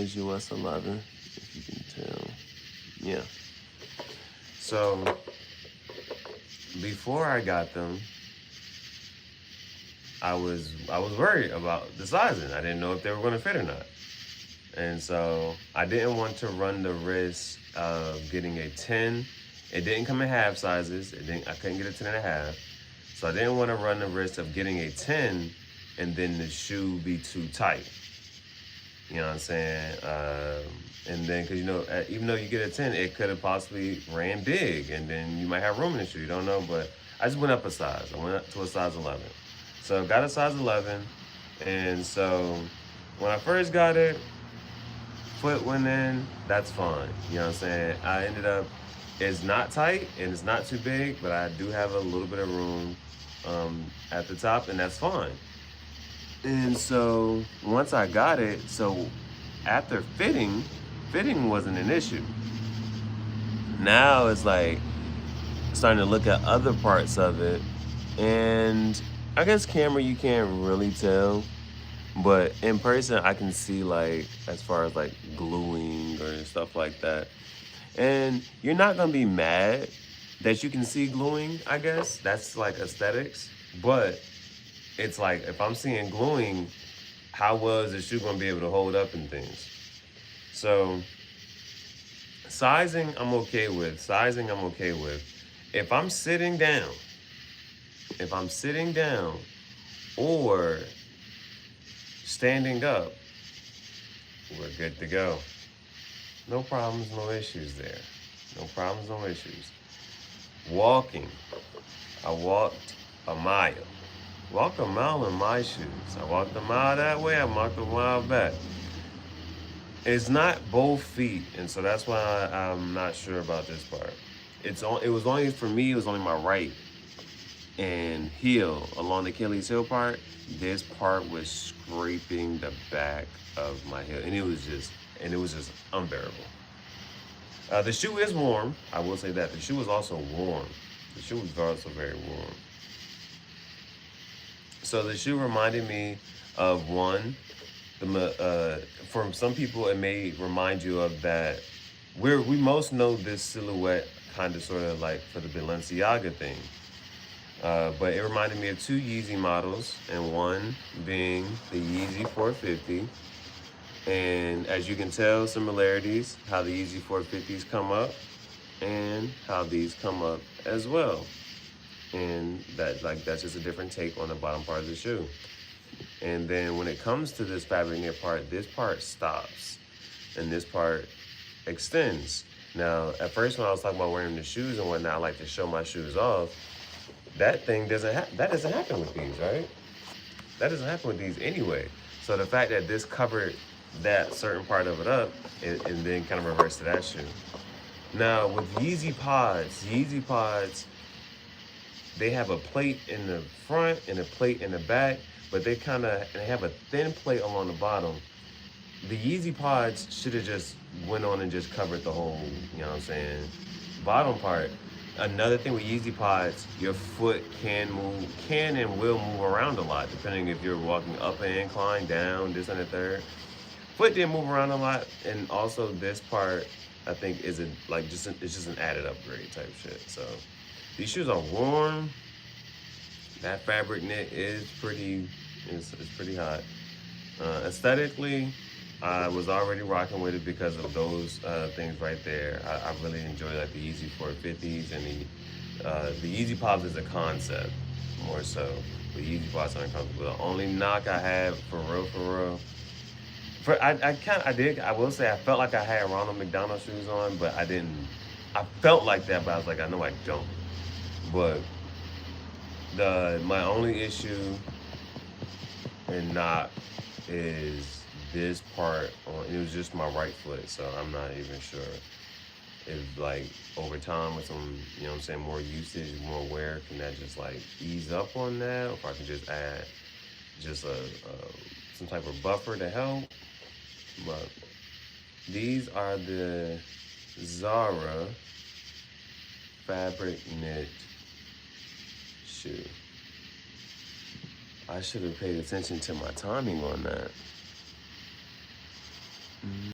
size US 11, if you can tell. Yeah. So before I got them, I was worried about the sizing. I didn't know if they were going to fit or not. And so I didn't want to run the risk of getting a 10. It didn't come in half sizes. I couldn't get a 10 and a half. So I didn't want to run the risk of getting a 10 and then the shoe be too tight. You know what I'm saying? And then, because, even though you get a 10, it could have possibly ran big, and then you might have room in the shoe. You don't know, but I just went up a size. I went up to a size 11. So got a size 11, and so when I first got it, foot went in, that's fine. You know what I'm saying? I ended up, it's not tight, and it's not too big, but I do have a little bit of room at the top, and that's fine. And so once I got it, so after fitting wasn't an issue. Now it's like starting to look at other parts of it, and I guess camera you can't really tell, but in person I can see, like, as far as like gluing or stuff like that. And you're not gonna be mad that you can see gluing, I guess. That's like aesthetics. But it's like, if I'm seeing gluing, how well is the shoe gonna be able to hold up and things? So sizing I'm okay with. If I'm sitting down, or standing up, we're good to go. No problems, no issues there. No problems, no issues. Walking, I walked a mile. Walk a mile in my shoes. I walked a mile that way, I walked a mile back. It's not both feet, and so that's why I'm not sure about this part. It was only, for me, it was only my right and heel along the Achilles heel part. This part was scraping the back of my heel, and it was just unbearable. The shoe is warm. I will say that the shoe is also warm. The shoe was also very warm. So the shoe reminded me of one. For some people, it may remind you of that. We most know this silhouette kind of sort of like for the Balenciaga thing. But it reminded me of two Yeezy models, and one being the Yeezy 450. And as you can tell, similarities, how the Yeezy 450s come up and how these come up as well. And that's just a different take on the bottom part of the shoe. And then when it comes to this fabric knit part, this part stops and this part extends. Now, at first when I was talking about wearing the shoes and whatnot, I like to show my shoes off. That doesn't happen with these, right? That doesn't happen with these anyway. So the fact that this covered that certain part of it up, and then kind of reverse to that shoe. Now with Yeezy pods, they have a plate in the front and a plate in the back, but they have a thin plate along the bottom. The Yeezy pods should have just went on and just covered the whole, you know what I'm saying, bottom part. Another thing with Yeezy pods, your foot can and will move around a lot, depending if you're walking up an incline, down, this and the third. Foot didn't move around a lot, and also this part, I think, it's just an added upgrade type shit. So these shoes are warm. That fabric knit is pretty hot. Aesthetically, I was already rocking with it because of those things right there. I really enjoy like the Yeezy 450s, and the Yeezy Pops is a concept more so. The Yeezy Pops aren't comfortable. The only knock I have for real, I will say I felt like I had Ronald McDonald shoes on, but I didn't. I felt like that, but I was like, I know I don't. But my only issue and knock is this part on. It was just my right foot, so I'm not even sure if, like, over time with some, you know what I'm saying, more usage, more wear, can that just like ease up on that, or if I can just add just some type of buffer to help. But these are the Zara fabric knit shoe. I should have paid attention to my timing on that.